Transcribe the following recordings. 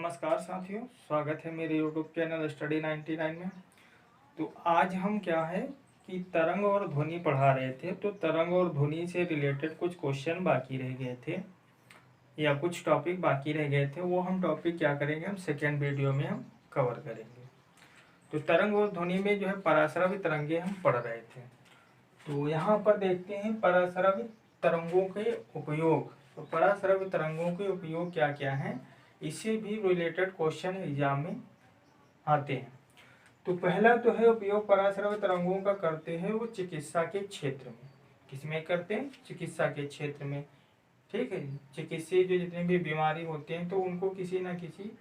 नमस्कार साथियों, स्वागत है मेरे YouTube चैनल स्टडी 99 में। तो आज हम क्या है कि तरंग और ध्वनि पढ़ा रहे थे। तो तरंग और ध्वनि से रिलेटेड कुछ क्वेश्चन बाकी रह गए थे या कुछ टॉपिक बाकी रह गए थे। वो हम टॉपिक क्या करेंगे, हम सेकेंड वीडियो में हम कवर करेंगे। तो तरंग और ध्वनि में जो है पराश्रवी तरंगे हम पढ़ रहे थे। तो यहाँ पर देखते हैं पराश्रवी तरंगों के उपयोग। तो पराश्रवी तरंगों के उपयोग क्या क्या हैं, इससे भी रिलेटेड क्वेश्चन एग्जाम में आते हैं। तो पहला तो है उपयोग पराश्रवी तरंगों का करते हैं वो चिकित्सा के क्षेत्र में। किसमें करते हैं? चिकित्सा के क्षेत्र में। ठीक है, चिकित्सीय जो जितने भी बीमारी होते हैं तो उनको किसी न किसी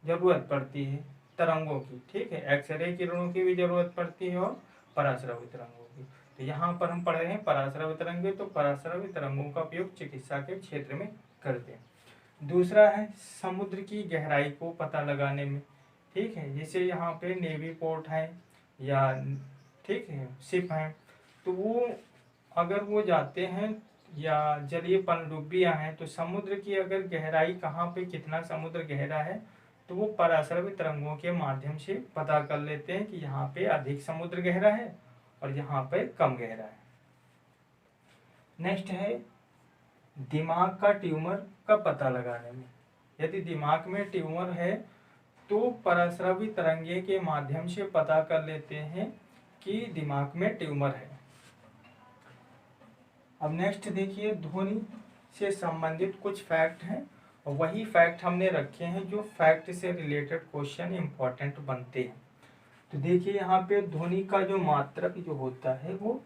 जरूरत पड़ती है तरंगों की। ठीक है, एक्सरे किरणों की भी जरूरत पड़ती है और पराश्रवी तरंगों की। तो यहाँ पर हम पढ़ रहे हैं पराश्रवी तरंगे। तो पराश्रवी तरंगों का उपयोग चिकित्सा के क्षेत्र में करते हैं। दूसरा है समुद्र की गहराई को पता लगाने में। ठीक है, जैसे यहाँ पे नेवी पोर्ट है या ठीक है शिप है, तो वो अगर वो जाते हैं या जलीय पनडुब्बियाँ हैं तो समुद्र की अगर गहराई कहाँ पे कितना समुद्र गहरा है तो वो पराश्रवी तरंगों के माध्यम से पता कर लेते हैं कि यहाँ पे अधिक समुद्र गहरा है और यहाँ पे कम गहरा है। नेक्स्ट है दिमाग का ट्यूमर का पता लगाने में। यदि दिमाग में ट्यूमर है तो पराश्रवी तरंगे के माध्यम से पता कर लेते हैं कि दिमाग में ट्यूमर है। अब नेक्स्ट देखिए, ध्वनि से संबंधित कुछ फैक्ट हैं और वही फैक्ट हमने रखे हैं जो फैक्ट से रिलेटेड क्वेश्चन इंपॉर्टेंट बनते हैं। तो देखिए यहाँ पे ध्वनि का जो मात्रक जो होता है वो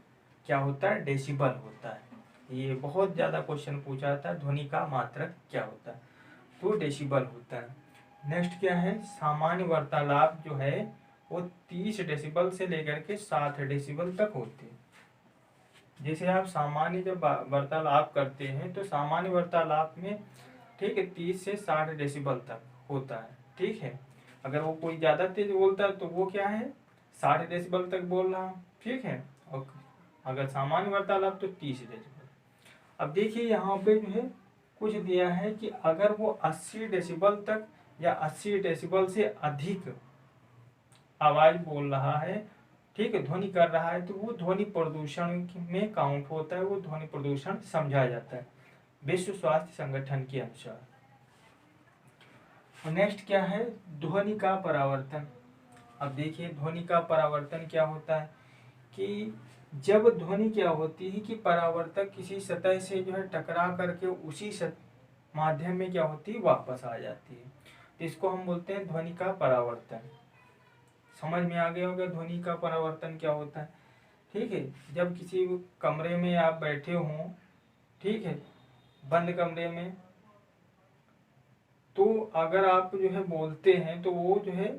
क्या होता है, डेसिबल होता है। ये बहुत ज़्यादा क्वेश्चन पूछा जाता है, ध्वनि का मात्रक क्या होता है, तो डेसिबल होता है। नेक्स्ट क्या है, सामान्य वार्तालाप जो है वो 30 डेसिबल से लेकर के 60 डेसिबल तक होते हैं। जैसे आप सामान्य जब वार्तालाप करते हैं तो सामान्य वार्तालाप में ठीक है 30 से 60 डेसिबल तक होता है। ठीक है, अगर वो कोई ज़्यादा तेज बोलता है तो वो क्या है 60 डेसिबल तक बोल रहा है। ठीक है, और अगर सामान्य वार्तालाप तो 30 डेसिबल। अब देखिए यहाँ पे जो है कुछ दिया है कि अगर वो 80 डेसिबल तक या 80 डेसिबल से अधिक आवाज बोल रहा है, ठीक है, ध्वनि कर रहा है, तो वो ध्वनि प्रदूषण में काउंट होता है, वो ध्वनि प्रदूषण समझा जाता है विश्व स्वास्थ्य संगठन के अनुसार। नेक्स्ट क्या है, ध्वनि का परावर्तन। अब देखिए ध्वनि का परावर्तन क्या होता है कि जब ध्वनि क्या होती है कि परावर्तक किसी सतह से जो है टकरा करके उसी माध्यम में क्या होती है वापस आ जाती है, तो इसको हम बोलते हैं ध्वनि का परावर्तन। समझ में आ गया होगा ध्वनि का परावर्तन क्या होता है। ठीक है, जब किसी कमरे में आप बैठे हों, ठीक है, बंद कमरे में, तो अगर आप जो है बोलते हैं तो वो जो है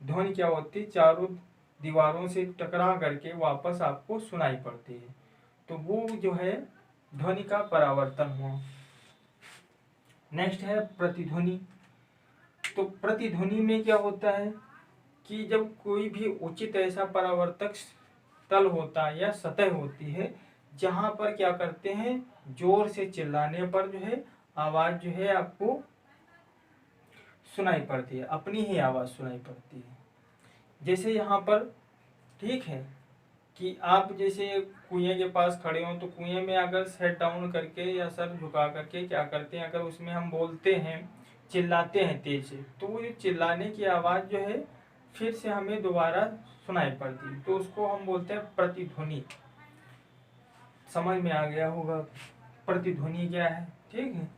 ध्वनि क्या होती है चारों दीवारों से टकरा करके वापस आपको सुनाई पड़ती है, तो वो जो है ध्वनि का परावर्तन हुआ। नेक्स्ट है प्रतिध्वनि। तो प्रतिध्वनि में क्या होता है कि जब कोई भी उचित ऐसा परावर्तक तल होता है या सतह होती है जहां पर क्या करते हैं जोर से चिल्लाने पर जो है आवाज जो है आपको सुनाई पड़ती है, अपनी ही आवाज सुनाई पड़ती है। जैसे यहाँ पर ठीक है कि आप जैसे कुएं के पास खड़े हो तो कुएं में अगर सेट डाउन करके या सर झुका करके क्या करते हैं, अगर उसमें हम बोलते हैं चिल्लाते हैं तेज से, तो वो चिल्लाने की आवाज जो है फिर से हमें दोबारा सुनाई पड़ती है, तो उसको हम बोलते हैं प्रतिध्वनि। समझ में आ गया होगा प्रतिध्वनि क्या है। ठीक है,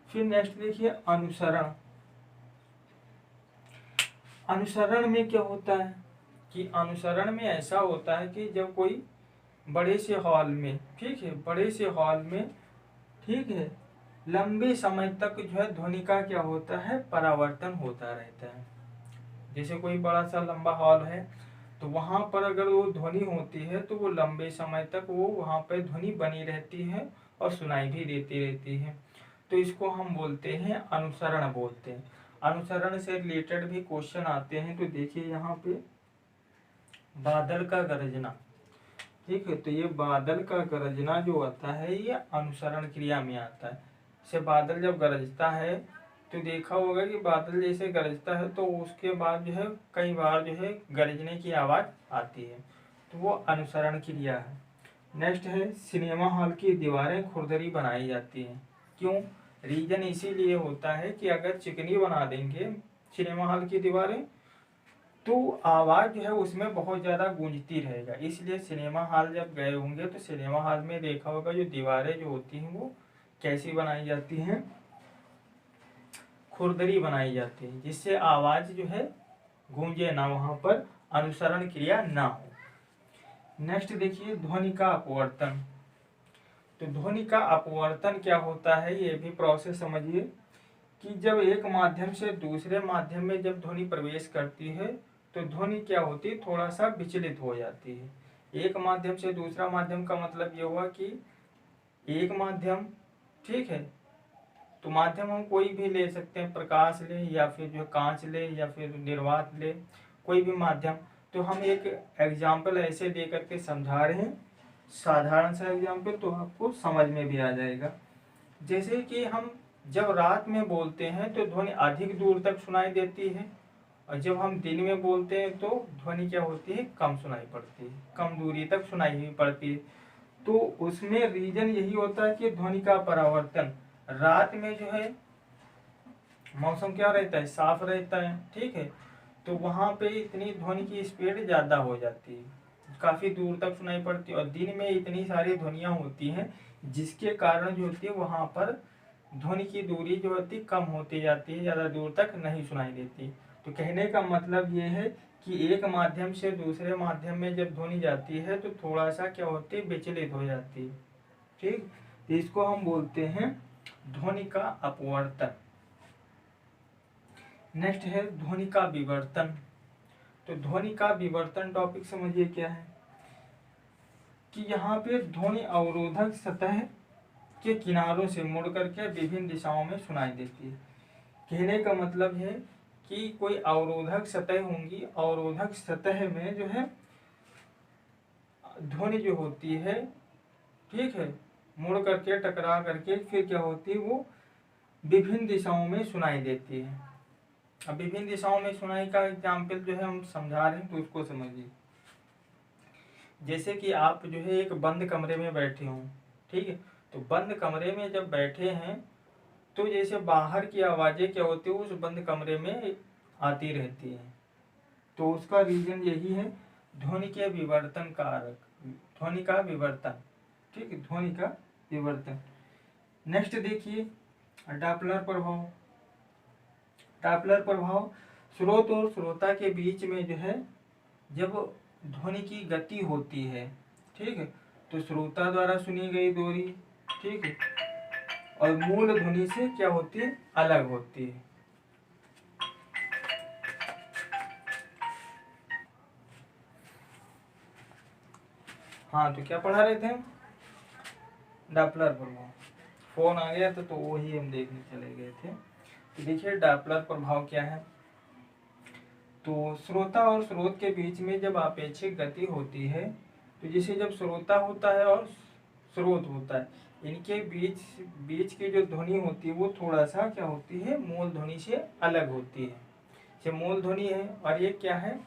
फिर नेक्स्ट देखिए अनुसरण। अनुसरण में क्या होता है कि अनुसरण में ऐसा होता है कि जब कोई बड़े से हॉल में, ठीक है, बड़े से हॉल में, ठीक है, लंबे समय तक जो है ध्वनि का क्या होता है परावर्तन होता रहता है। जैसे कोई बड़ा सा लंबा हॉल है तो वहां पर अगर वो ध्वनि होती है तो वो लंबे समय तक वो वहां पर ध्वनि बनी रहती है और सुनाई भी देती रहती है, तो इसको हम बोलते हैं अनुसरण बोलते हैं। अनुसरण से रिलेटेड भी क्वेश्चन आते हैं। तो देखिए यहाँ पे बादल का गरजना, ठीक है, तो ये बादल का गरजना जो आता है ये अनुसरण क्रिया में आता है। जैसे बादल जब गरजता है तो देखा होगा कि बादल जैसे गरजता है तो उसके बाद जो है कई बार जो है गरजने की आवाज़ आती है, तो वो अनुसरण क्रिया है। नेक्स्ट है सिनेमा हॉल की दीवारें खुरदरी बनाई जाती हैं। क्यों? रीजन इसीलिए होता है कि अगर चिकनी बना देंगे सिनेमा हॉल की दीवारें तो आवाज़ जो है उसमें बहुत ज़्यादा गूंजती रहेगा, इसलिए सिनेमा हॉल जब गए होंगे तो सिनेमा हॉल में देखा होगा जो दीवारें जो होती हैं वो कैसी बनाई जाती हैं, खुरदरी बनाई जाती है, जिससे आवाज़ जो है गूंजे ना, वहाँ पर अनुसरण क्रिया ना हो। नेक्स्ट देखिए ध्वनि का अपवर्तन। तो ध्वनि का अपवर्तन क्या होता है, ये भी प्रोसेस समझिए कि जब एक माध्यम से दूसरे माध्यम में जब ध्वनि प्रवेश करती है तो ध्वनि क्या होती है, थोड़ा सा विचलित हो जाती है। एक माध्यम से दूसरा माध्यम का मतलब ये हुआ कि एक माध्यम, ठीक है, तो माध्यम हम कोई भी ले सकते हैं, प्रकाश ले या फिर जो कांच ले या फिर निर्वात ले, कोई भी माध्यम। तो हम एक एग्जाम्पल ऐसे दे करके समझा रहे हैं, साधारण सा एग्जाम्पल, तो आपको समझ में भी आ जाएगा। जैसे कि हम जब रात में बोलते हैं तो ध्वनि अधिक दूर तक सुनाई देती है, और जब हम दिन में बोलते हैं तो ध्वनि क्या होती है, कम सुनाई पड़ती है, कम दूरी तक सुनाई ही पड़ती है। तो उसमें रीजन यही होता है कि ध्वनि का परावर्तन, रात में जो है मौसम क्या रहता है, साफ रहता है, ठीक है, तो वहाँ पे इतनी ध्वनि की स्पीड ज़्यादा हो जाती है, काफ़ी दूर तक सुनाई पड़ती है, और दिन में इतनी सारी ध्वनियाँ होती हैं जिसके कारण जो होती है वहाँ पर ध्वनि की दूरी जो होती है कम होती जाती है, ज़्यादा दूर तक नहीं सुनाई देती। तो कहने का मतलब ये है कि एक माध्यम से दूसरे माध्यम में जब ध्वनि जाती है तो थोड़ा सा क्या होती है, विचलित हो जाती है, ठीक। तो इसको हम बोलते हैं ध्वनि का अपवर्तन। नेक्स्ट है ध्वनि का विवर्तन। तो ध्वनि का विवर्तन टॉपिक समझिए क्या है कि यहाँ पे ध्वनि अवरोधक सतह के किनारों से मुड़ करके विभिन्न दिशाओं में सुनाई देती है। कहने का मतलब है कि कोई अवरोधक सतह होंगी, अवरोधक सतह में जो है ध्वनि जो होती है, ठीक है, मुड़ करके टकरा करके फिर क्या होती है, वो विभिन्न दिशाओं में सुनाई देती है। अब विभिन्न दिशाओं में सुनाई का एग्जाम्पल जो है हम समझा रहे हैं तो उसको समझिए। जैसे कि आप जो है एक बंद कमरे में बैठे हों, ठीक है, तो बंद कमरे में जब बैठे हैं तो जैसे बाहर की आवाज़ें क्या होती है उस बंद कमरे में आती रहती हैं, तो उसका रीजन यही है ध्वनि के विवर्तन कारक, ध्वनि का विवर्तन, ठीक है, ध्वनि का विवर्तन। नेक्स्ट देखिए डॉपलर प्रभाव। डॉपलर प्रभाव स्रोत और श्रोता के बीच में जो है जब ध्वनि की गति होती है, ठीक है, तो श्रोता द्वारा सुनी गई दूरी, ठीक है, और मूल ध्वनि से क्या होती है, अलग होती है। हाँ, तो क्या पढ़ा रहे थे हम, डॉपलर प्रभाव। फोन आ गया तो वही हम देखने चले गए थे। तो देखिए डॉपलर प्रभाव क्या है, तो श्रोता और स्रोत के बीच में जब आपेक्षिक गति होती है, तो जैसे जब श्रोता होता है और स्रोत होता है, इनके बीच बीच की जो ध्वनि होती है वो थोड़ा सा क्या होती है, मूल ध्वनि से अलग होती है। जैसे मूल ध्वनि है और एक क्या है,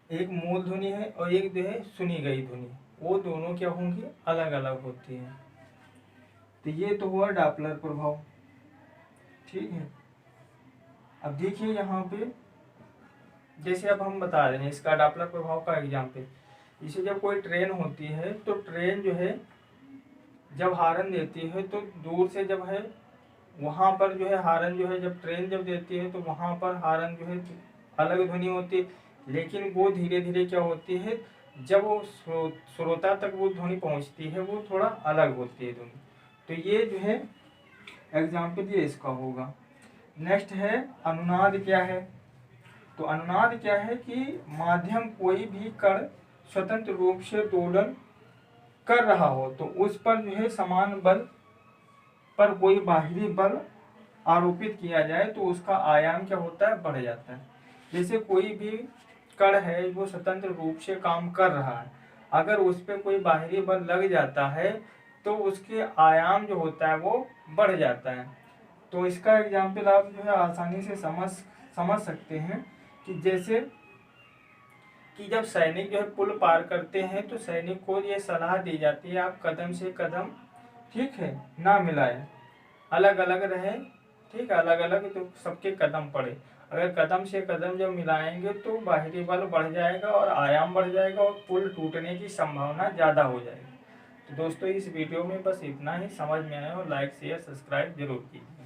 एक मूल ध्वनि है और एक जो है सुनी गई ध्वनि, वो दोनों क्या होंगी, अलग अलग होती हैं। तो ये तो हुआ डॉपलर प्रभाव, ठीक है। अब देखिए यहाँ पे जैसे अब हम बता रहे हैं इसका डॉपलर प्रभाव का एग्जाम्पल, जैसे जब कोई ट्रेन होती है तो ट्रेन जो है जब हारन देती है तो दूर से जब है वहाँ पर जो है हारन जो है जब ट्रेन जब देती है तो वहाँ पर हारन जो है अलग ध्वनि होती है, लेकिन वो धीरे धीरे क्या होती है, जब वो श्रोता तक वो ध्वनि पहुँचती है वो थोड़ा अलग होती है ध्वनि। तो ये जो है एग्जाम्पल ये इसका होगा। नेक्स्ट है अनुनाद क्या है। तो अनुनाद क्या है कि माध्यम कोई भी कण स्वतंत्र रूप से दोलन कर रहा हो तो उस पर जो है समान बल पर कोई बाहरी बल आरोपित किया जाए तो उसका आयाम क्या होता है, बढ़ जाता है। जैसे कोई भी कण है वो स्वतंत्र रूप से काम कर रहा है, अगर उस पर कोई बाहरी बल लग जाता है तो उसके आयाम जो होता है वो बढ़ जाता है। तो इसका एग्जाम्पल आप जो है आसानी से समझ सकते हैं कि जैसे कि जब सैनिक जो है पुल पार करते हैं तो सैनिक को ये सलाह दी जाती है आप कदम से कदम, ठीक है, ना मिलाएं, अलग अलग रहे, ठीक है, अलग अलग तो सबके कदम पड़े। अगर कदम से कदम जब मिलाएंगे तो बाहरी बल बढ़ जाएगा और आयाम बढ़ जाएगा और पुल टूटने की संभावना ज़्यादा हो जाएगी। तो दोस्तों इस वीडियो में बस इतना ही, समझ में आया हो लाइक शेयर सब्सक्राइब जरूर कीजिए।